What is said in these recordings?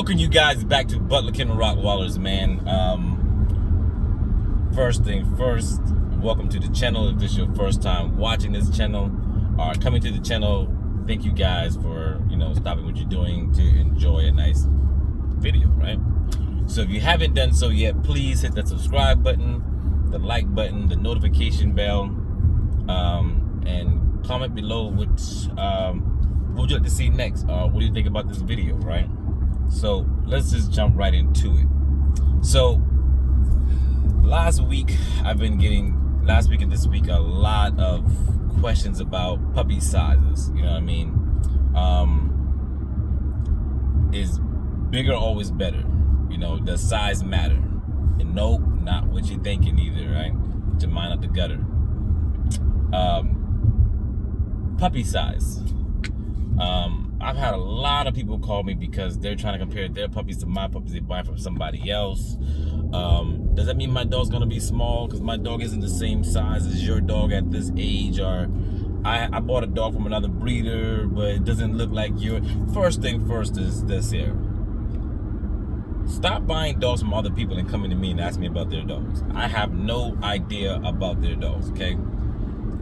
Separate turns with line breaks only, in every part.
Welcome you guys back to Butler Kennel Rottweilers, man. First thing first, welcome to the channel. If this is your first time watching this channel or coming to the channel, thank you guys for stopping what you're doing to enjoy a nice video, right? So if you haven't done so yet, please hit that subscribe button, the like button, the notification bell, and comment below what would you like to see next. What do you think about this video, right? So let's just jump right into it. So last week and this week, a lot of questions about puppy sizes. You know what I mean? Is bigger always better? Does size matter? And nope, not what you're thinking either, right? To mind up the gutter. Puppy size. I've had a lot of people call me because they're trying to compare their puppies to my puppies they buy from somebody else. Does that mean my dog's gonna be small because my dog isn't the same size as your dog at this age? Or I bought a dog from another breeder, but it doesn't look like your... First thing first is this here. Stop buying dogs from other people and coming to me and ask me about their dogs. I have no idea about their dogs, okay?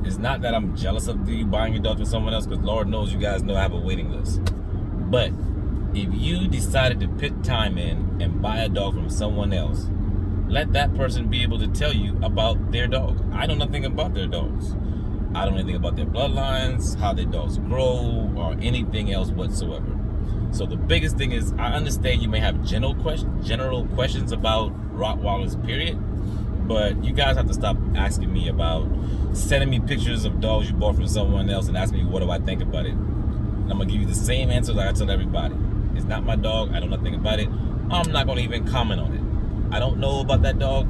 It's not that I'm jealous of you buying your dog from someone else, because Lord knows you guys know I have a waiting list. But if you decided to put time in and buy a dog from someone else, let that person be able to tell you about their dog. I know nothing about their dogs. I don't know anything about their bloodlines, how their dogs grow, or anything else whatsoever. So the biggest thing is, I understand you may have general questions about Rottweilers, period. But you guys have to stop asking me about sending me pictures of dogs you bought from someone else and asking me what do I think about it. And I'm gonna give you the same answer that I tell everybody. It's not my dog. I know nothing about it. I'm not gonna even comment on it. I don't know about that dog.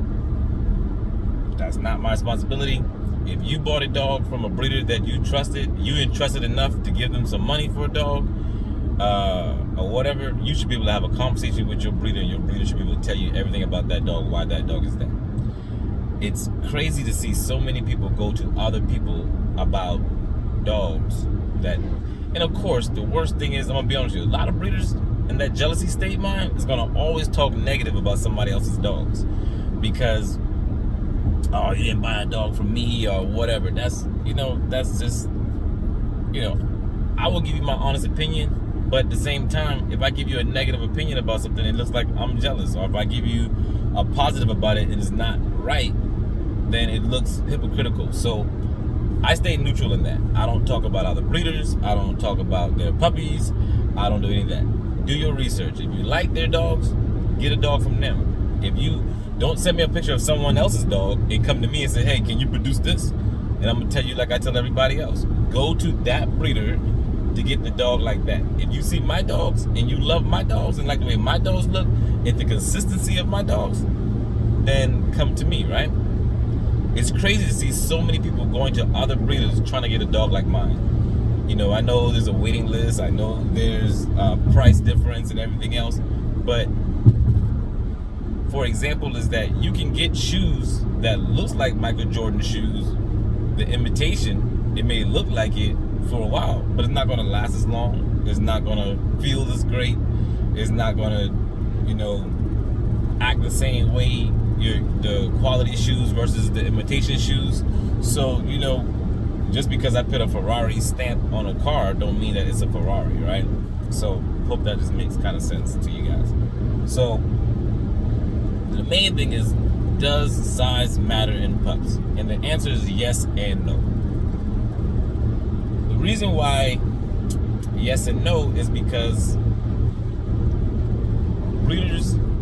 That's not my responsibility. If you bought a dog from a breeder that you entrusted enough to give them some money for a dog, or whatever, you should be able to have a conversation with your breeder, and your breeder should be able to tell you everything about that dog, why that dog is there. It's crazy to see so many people go to other people about dogs and of course, the worst thing is, I'm gonna be honest with you, a lot of breeders in that jealousy state mind is gonna always talk negative about somebody else's dogs because, oh, you didn't buy a dog from me or whatever. That's just, I will give you my honest opinion, but at the same time, if I give you a negative opinion about something, it looks like I'm jealous. Or if I give you a positive about it and it's not right, then it looks hypocritical. So I stay neutral in that. I don't talk about other breeders. I don't talk about their puppies. I don't do any of that. Do your research. If you like their dogs, get a dog from them. If you don't send me a picture of someone else's dog and come to me and say, hey, can you produce this? And I'm gonna tell you like I tell everybody else. Go to that breeder to get the dog like that. If you see my dogs and you love my dogs and like the way my dogs look and the consistency of my dogs, then come to me, right? It's crazy to see so many people going to other breeders trying to get a dog like mine. I know there's a waiting list. I know there's a price difference and everything else. But for example, is that you can get shoes that looks like Michael Jordan shoes. The imitation, it may look like it for a while, but it's not going to last as long. It's not going to feel as great. It's not going to act the same way, the quality shoes versus the imitation shoes. So just because I put a Ferrari stamp on a car don't mean that it's a Ferrari, right? So hope that just makes kind of sense to you guys. So the main thing is, does size matter in pups? And the answer is yes and no. The reason why yes and no is because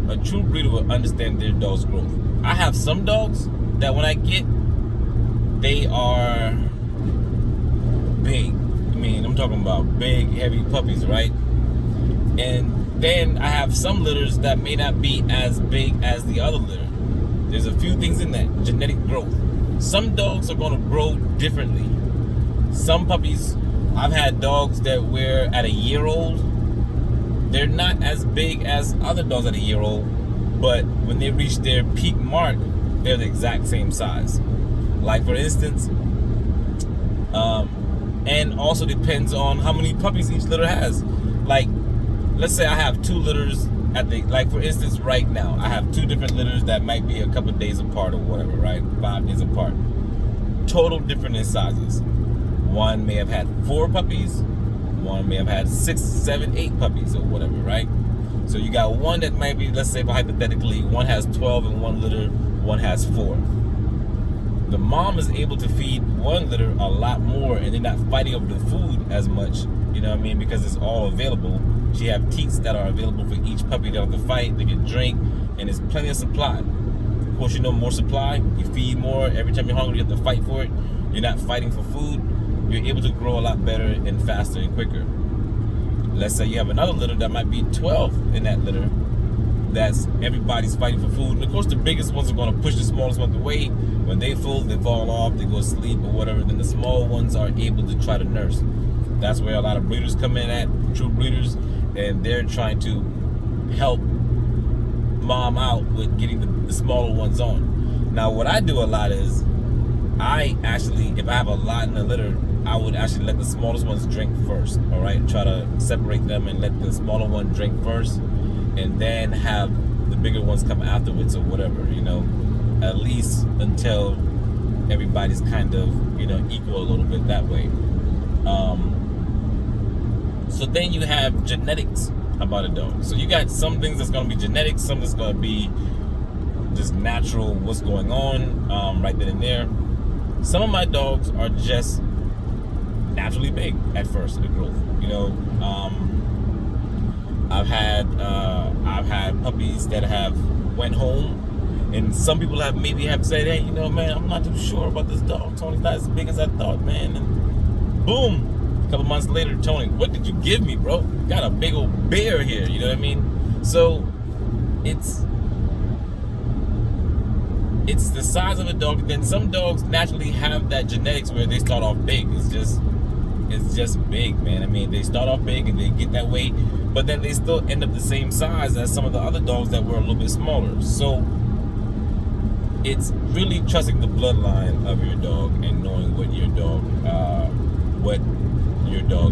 a true breeder will understand their dog's growth. I have some dogs that when I get, they are big. I'm talking about big, heavy puppies, right? And then I have some litters that may not be as big as the other litter. There's a few things in that, genetic growth. Some dogs are gonna grow differently. Some puppies, I've had dogs that were at a year old, they're not as big as other dogs at a year old, but when they reach their peak mark, they're the exact same size. Like for instance, and also depends on how many puppies each litter has. Like, let's say I have 2 litters like for instance, right now, I have 2 different litters that might be a couple of days apart or whatever, right? 5 days apart. Total different in sizes. One may have had 4 puppies. One may have had 6, 7, 8 puppies or whatever, right? So you got one that might be, let's say hypothetically, one has 12 in one litter, one has 4. The mom is able to feed one litter a lot more, and they're not fighting over the food as much, you know what I mean? Because it's all available. She have teats that are available for each puppy. They don't have to fight, they can drink, and there's plenty of supply. Of course, more supply, you feed more. Every time you're hungry, you have to fight for it. You're not fighting for food. You're able to grow a lot better and faster and quicker. Let's say you have another litter that might be 12 in that litter. That's everybody's fighting for food. And of course, the biggest ones are going to push the smallest ones away. When they full, they fall off, they go to sleep or whatever. Then the small ones are able to try to nurse. That's where a lot of breeders come in at, true breeders, and they're trying to help mom out with getting the smaller ones on. Now, what I do a lot is, I actually, if I have a lot in the litter, I would actually let the smallest ones drink first, all right? Try to separate them and let the smaller one drink first, and then have the bigger ones come afterwards or whatever, you know, at least until everybody's kind of, you know, equal a little bit that way. So then you have genetics about a dog. So you got some things that's going to be genetics, some that's going to be just natural, what's going on right then and there. Some of my dogs are just naturally big at first, the growth. You know, I've had puppies that have went home, and some people have said, hey, you know, man, I'm not too sure about this dog. Tony's not as big as I thought, man. And boom, a couple months later, Tony, what did you give me, bro? You got a big old bear here, you know what I mean? So it's the size of a dog. Then some dogs naturally have that genetics where they start off big. It's just big, man. I mean, they start off big and they get that weight, but then they still end up the same size as some of the other dogs that were a little bit smaller. So it's really trusting the bloodline of your dog and knowing what your dog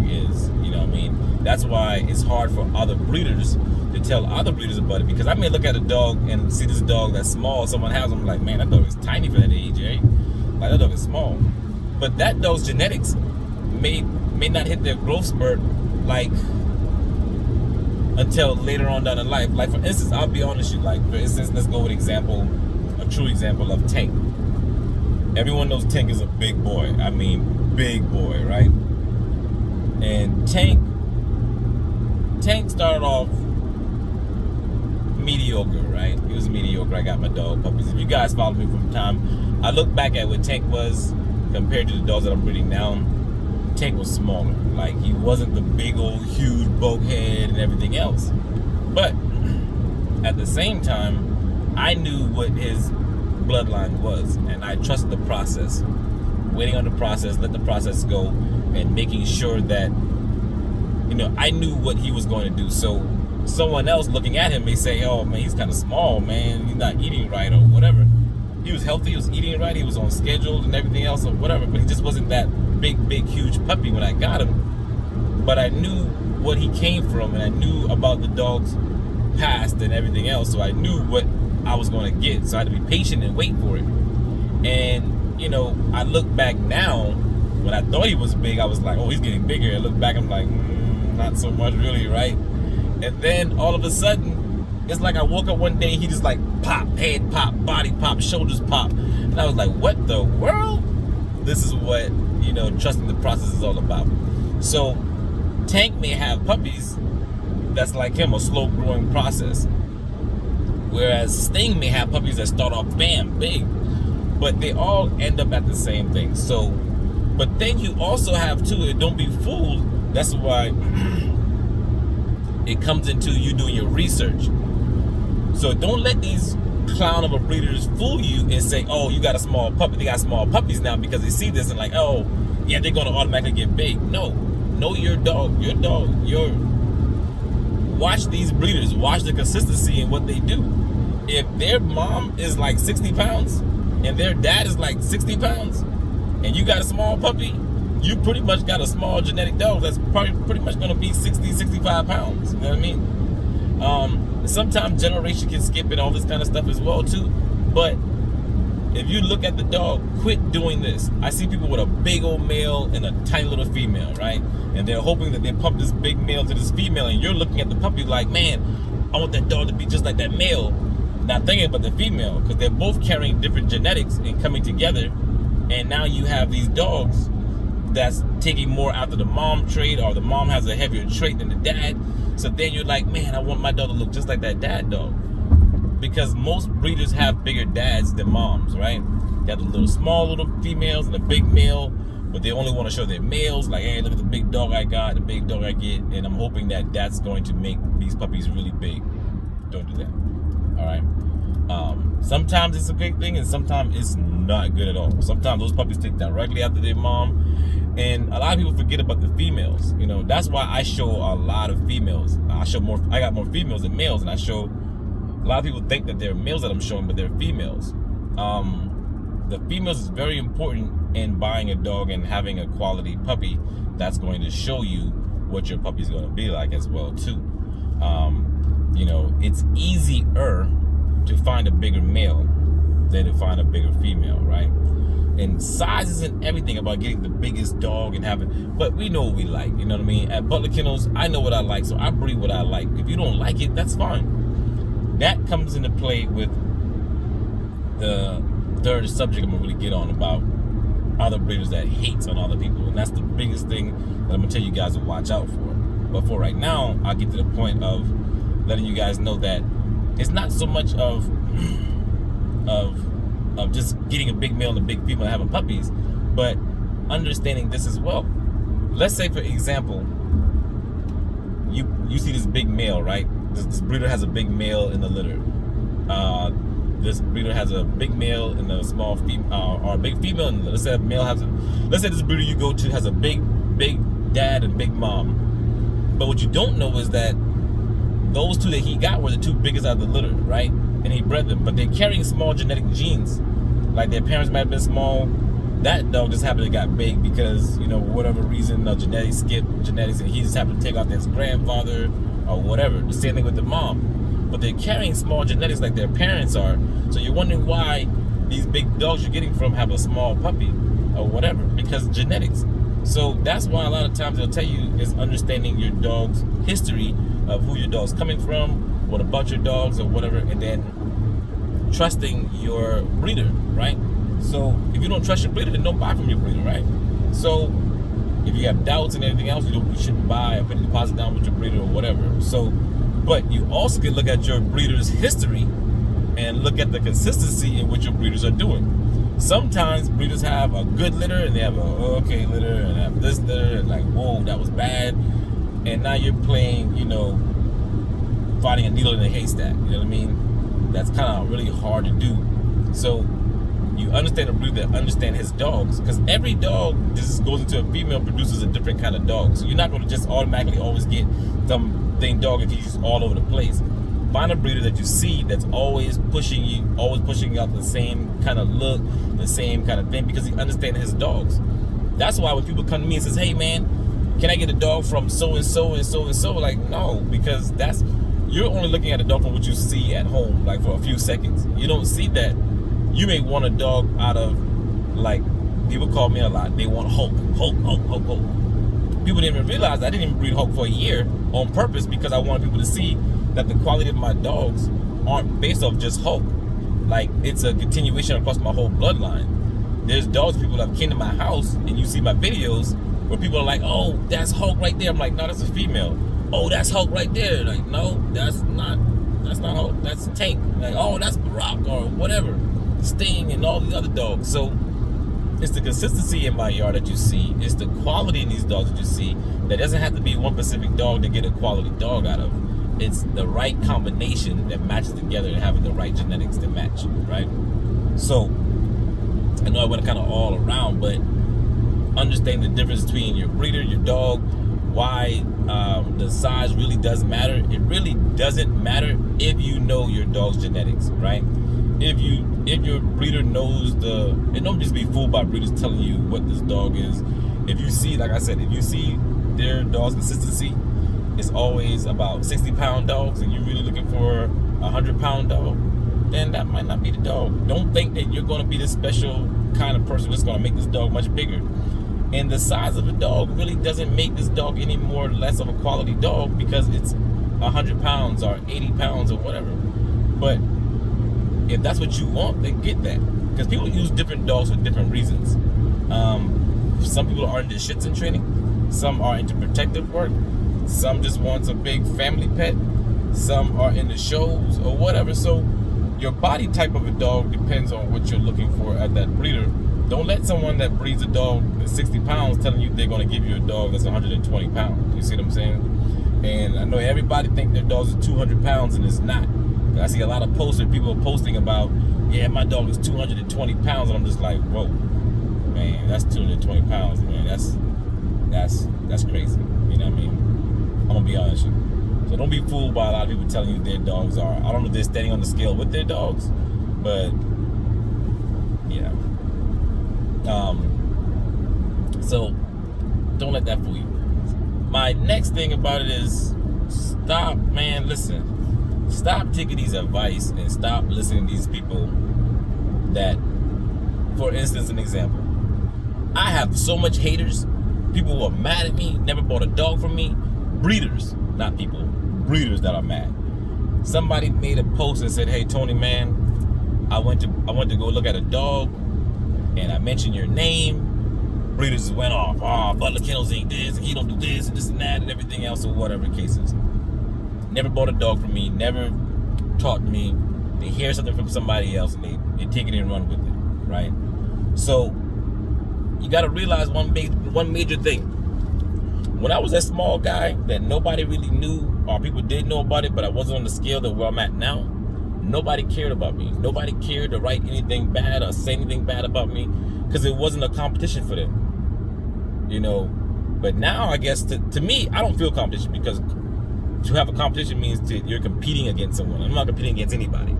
is. You know what I mean? That's why it's hard for other breeders to tell other breeders about it, because I may look at a dog and see this dog that's small, someone has them, like, man, that dog is tiny for that age, right? Like, that dog is small. But that dog's genetics may not hit their growth spurt like until later on down in life. Like, for instance, I'll be honest with you, like, for instance, let's go with a true example of Tank. Everyone knows Tank is a big boy. I mean, big boy, right? And Tank started off mediocre, right? He was mediocre. I got my dog puppies. If you guys follow me from time, I look back at what Tank was compared to the dogs that I'm breeding now. Tank was smaller. Like, he wasn't the big old huge bulkhead and everything else. But at the same time, I knew what his bloodline was, and I trusted the process. Waiting on the process, let the process go, and making sure that, you know, I knew what he was going to do. So someone else looking at him may say, oh man, he's kind of small, man, he's not eating right or whatever. He was healthy, he was eating right, he was on schedule and everything else or whatever, but he just wasn't that big, huge puppy when I got him. But I knew what he came from, and I knew about the dog's past and everything else, so I knew what I was going to get. So I had to be patient and wait for it. And, you know, I look back now, when I thought he was big, I was like, oh, he's getting bigger. I look back, I'm like, not so much really, right? And then all of a sudden, it's like I woke up one day, he just like pop, head pop, body pop, shoulders pop. And I was like, what the world? This is what, you know, trusting the process is all about. So Tank may have puppies that's like him, a slow growing process. Whereas Sting may have puppies that start off bam, big. But they all end up at the same thing. So, but then you also have too, don't be fooled. That's why it comes into you doing your research. So don't let these clown of a breeders fool you and say, oh, you got a small puppy. They got small puppies now because they see this and like, oh, yeah, they're going to automatically get big. No, know your dog. Watch these breeders. Watch the consistency in what they do. If their mom is like 60 pounds and their dad is like 60 pounds and you got a small puppy, you pretty much got a small genetic dog that's probably pretty much going to be 60, 65 pounds. You know what I mean? Sometimes generation can skip and all this kind of stuff as well too. But if you look at the dog, quit doing this. I see people with a big old male and a tiny little female, right? And they're hoping that they pump this big male to this female, and you're looking at the puppy like, man, I want that dog to be just like that male. Not thinking about the female, because they're both carrying different genetics and coming together. And now you have these dogs that's taking more after the mom trait, or the mom has a heavier trait than the dad. So then you're like, man, I want my dog to look just like that dad dog. Because most breeders have bigger dads than moms, right? They have the little small little females and the big male, but they only want to show their males, like, hey, look at the big dog I got, the big dog I get, and I'm hoping that that's going to make these puppies really big. Don't do that, all right? Sometimes it's a great thing, and sometimes it's not good at all. Sometimes those puppies take directly after their mom, and a lot of people forget about the females. You know, that's why I show a lot of females. I got more females than males, and I show, a lot of people think that they're males that I'm showing, but they're females. The females is very important in buying a dog and having a quality puppy. That's going to show you what your puppy's going to be like as well too. You know, it's easier to find a bigger male than to find a bigger female, right? And size isn't everything about getting the biggest dog and having, but we know what we like, you know what I mean? At Butler Kennels, I know what I like, so I breed what I like. If you don't like it, that's fine. That comes into play with the third subject I'm gonna really get on about other breeders that hates on other people, and that's the biggest thing that I'm gonna tell you guys to watch out for. But for right now, I'll get to the point of letting you guys know that it's not so much of just getting a big male and a big female and having puppies, but understanding this as well. Let's say, for example, you see this big male, right? This breeder has a big male in the litter. This breeder has a big male and a small female, or a big female. And let's say this breeder you go to has a big dad and big mom. But what you don't know is that those two that he got were the two biggest out of the litter, right? And he bred them, but they're carrying small genetic genes. Like their parents might have been small. That dog just happened to got big because, you know, whatever reason, genetics, and he just happened to take off his grandfather or whatever. The same thing with the mom. But they're carrying small genetics like their parents are. So you're wondering why these big dogs you're getting from have a small puppy or whatever, because genetics. So that's why a lot of times they'll tell you is understanding your dog's history of who your dog's coming from, what about your dogs or whatever, and then trusting your breeder, right? So if you don't trust your breeder, then don't buy from your breeder, right? So if you have doubts and everything else, you shouldn't buy or put a deposit down with your breeder or whatever. So, but you also can look at your breeder's history and look at the consistency in what your breeders are doing. Sometimes breeders have a good litter and they have a okay litter and have this litter and like, whoa, that was bad. And now you're playing, you know, finding a needle in a haystack. You know what I mean? That's kind of really hard to do. So you understand a breeder that understand his dogs, because every dog just goes into a female produces a different kind of dog. So you're not going to just automatically always get something dog if he's all over the place. Find a breeder that you see that's always pushing out the same kind of look, the same kind of thing, because he understands his dogs. That's why when people come to me and says, hey man, can I get a dog from so and so and so and so? Like, no, because you're only looking at a dog from what you see at home, like for a few seconds. You don't see that you may want a dog out of, like, people call me a lot. They want Hulk. People didn't even realize I didn't even breed Hulk for a year on purpose, because I wanted people to see that the quality of my dogs aren't based off just Hulk. Like, it's a continuation across my whole bloodline. There's dogs people that came to my house, and you see my videos where people are like, oh, that's Hulk right there. I'm like, no, that's a female. Oh, that's Hulk right there. Like, no, that's not Hulk. That's Tank. Like, oh, that's Barack or whatever. Sting and all these other dogs. So it's the consistency in my yard that you see. It's the quality in these dogs that you see. That doesn't have to be one specific dog to get a quality dog out of. It's the right combination that matches together and having the right genetics to match, right? So I know I went kind of all around, but understand the difference between your breeder, your dog, why the size really does matter. It really doesn't matter if you know your dog's genetics, right? If your breeder knows and don't just be fooled by breeders telling you what this dog is. If you see, like I said, if you see their dog's consistency it's always about 60-pound dogs and you're really looking for a 100-pound dog, then that might not be the dog. Don't think that you're going to be the special kind of person that's going to make this dog much bigger. And the size of a dog really doesn't make this dog any more or less of a quality dog because it's 100 pounds or 80 pounds or whatever. But if that's what you want, then get that. Because people use different dogs for different reasons. Some people are into shits and training. Some are into protective work. Some just want a big family pet. Some are into shows or whatever. So your body type of a dog depends on what you're looking for at that breeder. Don't let someone that breeds a dog that's 60 pounds telling you they're going to give you a dog that's 120 pounds. You see what I'm saying? And I know everybody think their dogs are 200 pounds and it's not. I see a lot of posts where people are posting about, yeah, my dog is 220 pounds. And I'm just like, whoa, man, that's 220 pounds, man. That's crazy. You know what I mean? I'm going to be honest with you. So don't be fooled by a lot of people telling you their dogs are, I don't know if they're standing on the scale with their dogs, but yeah. So don't let that fool you. My next thing about it is stop, man, listen. Stop taking these advice and stop listening to these people that, for instance, an example. I have so much haters. People who are mad at me, never bought a dog from me. Breeders, not people, breeders that are mad. Somebody made a post and said, hey, Tony, man, I went to go look at a dog and I mentioned your name. Breeders went off. Butler Kennels ain't this, and he don't do this, and this and that, and everything else, or whatever the case is. Never bought a dog from me, never taught me. They hear something from somebody else, and they take it and run with it, right? So, you got to realize one major thing. When I was that small guy that nobody really knew, or people did know about it, but I wasn't on the scale that where I'm at now, nobody cared about me. Nobody cared to write anything bad or say anything bad about me because it wasn't a competition for them. You know, but now I guess to me, I don't feel competition because to have a competition means you're competing against someone. I'm not competing against anybody.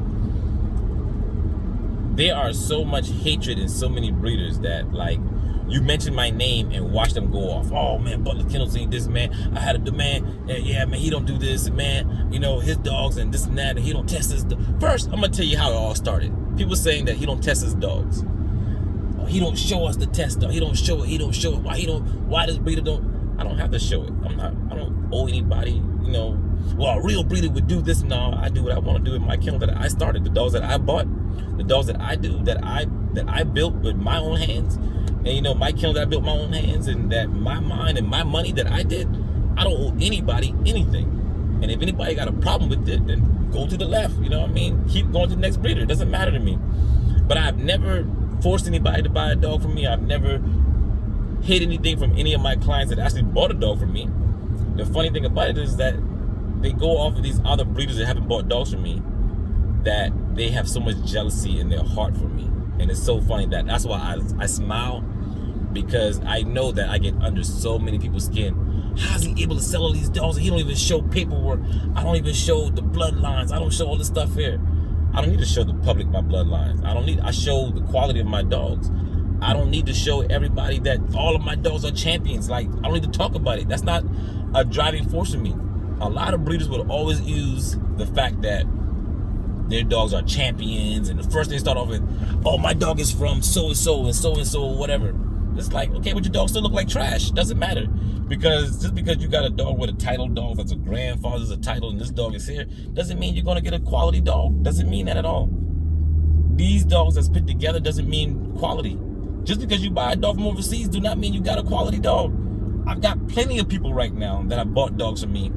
There are so much hatred in so many breeders that, like, you mention my name and watch them go off. Oh man, Butler Kennels ain't this, man. I had a demand. Yeah, man, he don't do this, and man, you know, his dogs and this and that, and he don't test his. First, I'm gonna tell you how it all started. People saying that he don't test his dogs. He don't show us the test dog. He don't show it. He don't show it. Why this breeder don't? I don't have to show it. I don't owe anybody. You know. Well, a real breeder would do this. No, I do what I want to do with my kennel that I started. The dogs that I bought, the dogs that I do, that I built with my own hands, and you know, my kennel that I built with my own hands, and that my mind and my money that I did. I don't owe anybody anything. And if anybody got a problem with it, then go to the left. You know what I mean? Keep going to the next breeder. It doesn't matter to me. But I've never forced anybody to buy a dog from me. I've never hid anything from any of my clients that actually bought a dog from me. The funny thing about it is that they go off of these other breeders that haven't bought dogs from me, that they have so much jealousy in their heart for me. And it's so funny that's why I smile, because I know that I get under so many people's skin. How's he able to sell all these dogs? He don't even show paperwork. I don't even show the bloodlines. I don't show all this stuff here. I don't need to show the public my bloodlines. I show the quality of my dogs. I don't need to show everybody that all of my dogs are champions. Like, I don't need to talk about it. That's not a driving force for me. A lot of breeders would always use the fact that their dogs are champions, and the first thing they start off with, oh, my dog is from so-and-so and so-and-so or whatever. It's like, okay, but your dog still look like trash. Doesn't matter. Because just because you got a dog with a title dog that's a grandfather's a title and this dog is here, doesn't mean you're going to get a quality dog. Doesn't mean that at all. These dogs that's put together doesn't mean quality. Just because you buy a dog from overseas do not mean you got a quality dog. I've got plenty of people right now that have bought dogs from me.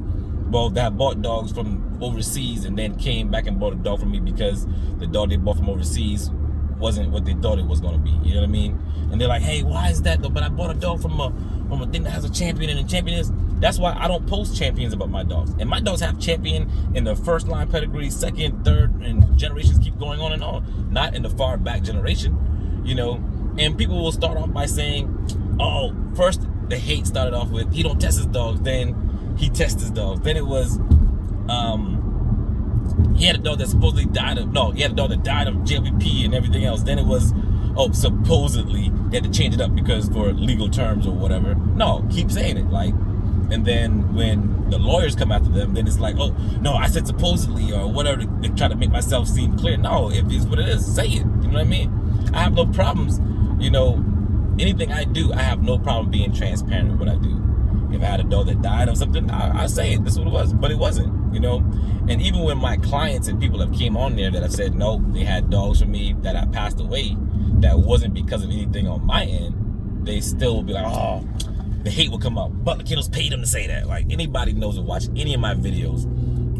Well, that have bought dogs from overseas and then came back and bought a dog from me because the dog they bought from overseas wasn't what they thought it was going to be. You know what I mean? And they're like, hey, why is that though? But I bought a dog from a thing that has a champion, and the champion is. That's why I don't post champions about my dogs. And my dogs have champion in the first line pedigree, second, third, and generations keep going on and on. Not in the far back generation, you know. And people will start off by saying, oh, first the hate started off with, he don't test his dogs, then he tests his dogs. Then it was, he had a dog that supposedly died of JVP and everything else. Then it was, oh, supposedly they had to change it up because for legal terms or whatever. No, keep saying it. Like, And then when the lawyers come after them, then it's like, oh, no, I said supposedly or whatever to try to make myself seem clear. No, if it's what it is, say it. You know what I mean? I have no problems. You know, anything I do, I have no problem being transparent with what I do. If I had a dog that died of something, I say it. This is what it was. But it wasn't, you know? And even when my clients and people have came on there that have said, no, they had dogs from me that I passed away, that wasn't because of anything on my end, they still will be like, oh, the hate will come out. Butler Kittles paid him to say that. Like, anybody knows or watch any of my videos,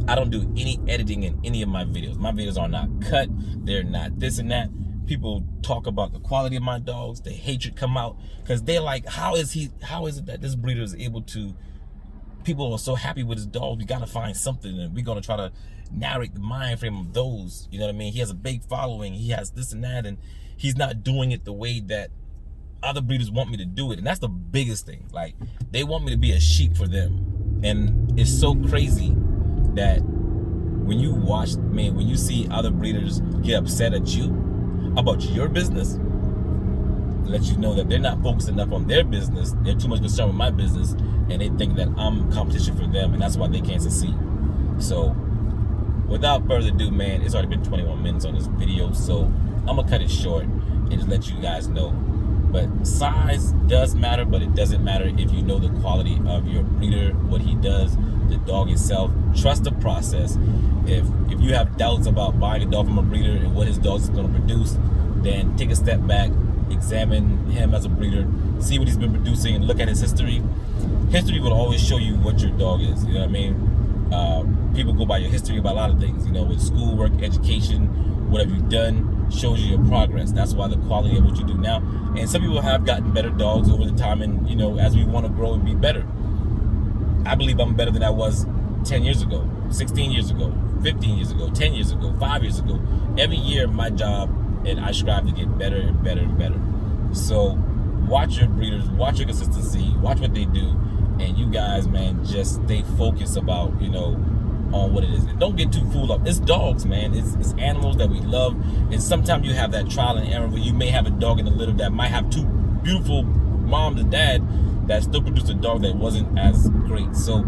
I don't do any editing in any of my videos. My videos are not cut. They're not this and that. People talk about the quality of my dogs. The hatred come out because they're like, how is it that this breeder is able to, people are so happy with his dog, we got to find something, and we're going to try to narrate the mind frame of those. You know what I mean? He has a big following. He has this and that, and he's not doing it the way that other breeders want me to do it. And that's the biggest thing. Like, they want me to be a sheep for them. And it's so crazy that when you watch, man, when you see other breeders get upset at you about your business, it lets you know that they're not focused enough on their business. They're too much concerned with my business, and they think that I'm competition for them, and that's why they can't succeed. So without further ado, man, it's already been 21 minutes on this video, so I'm gonna cut it short and just let you guys know. But size does matter, but it doesn't matter if you know the quality of your breeder, what he does, the dog itself. Trust the process. If you have doubts about buying a dog from a breeder and what his dog is going to produce, then take a step back, examine him as a breeder, see what he's been producing, and look at his history. History will always show you what your dog is. You know what I mean? People go by your history about a lot of things. You know, with schoolwork, education, what have you done shows you your progress. That's why the quality of what you do now. And some people have gotten better dogs over the time, and you know, as we want to grow and be better. I believe I'm better than I was 10 years ago, 16 years ago, 15 years ago, 10 years ago, 5 years ago. Every year my job, and I strive to get better and better and better. So watch your breeders, watch your consistency, watch what they do, and you guys, man, just stay focused about, you know, on what it is. And don't get too fooled up. It's dogs, man. It's animals that we love. And sometimes you have that trial and error where you may have a dog in the litter that might have two beautiful moms and dad that still produce a dog that wasn't as great. So,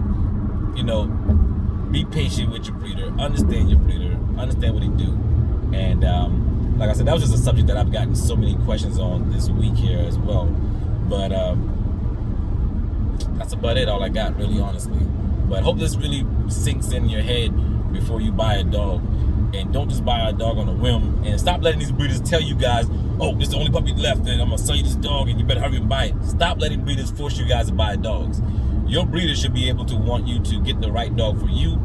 you know, be patient with your breeder. Understand your breeder. Understand what he do. And like I said, that was just a subject that I've gotten so many questions on this week here as well. But that's about it. All I got, really, honestly. But hope this really sinks in your head before you buy a dog. And don't just buy a dog on a whim. And stop letting these breeders tell you guys, oh, this is the only puppy left, and I'm going to sell you this dog, and you better hurry and buy it. Stop letting breeders force you guys to buy dogs. Your breeder should be able to want you to get the right dog for you.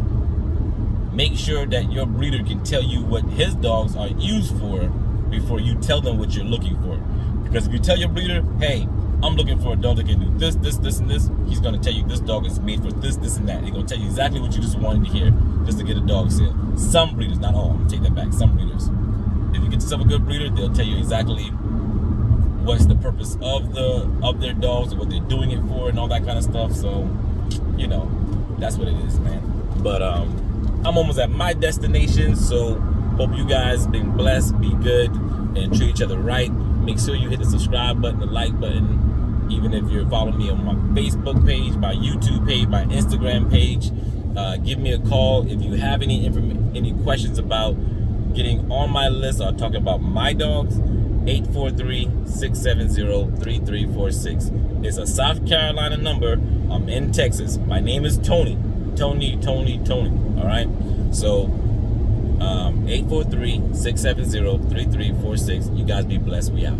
Make sure that your breeder can tell you what his dogs are used for before you tell them what you're looking for. Because if you tell your breeder, hey, I'm looking for a dog that can do this, this, this, and this, he's going to tell you this dog is made for this, this, and that. He's going to tell you exactly what you just wanted to hear just to get a dog sale. Some breeders, not all, I'm going to take that back, some breeders. If you get yourself a good breeder, they'll tell you exactly what's the purpose of their dogs and what they're doing it for and all that kind of stuff. So, you know, that's what it is, man. But I'm almost at my destination, so hope you guys been blessed, be good, and treat each other right. Make sure you hit the subscribe button, the like button, even if you're following me on my Facebook page, my YouTube page, my Instagram page. Give me a call if you have any questions about getting on my list or talking about my dogs. 843-670-3346. It's a South Carolina number. I'm in Texas. My name is Tony. Tony. All right. So 843-670-3346. You guys be blessed. We out.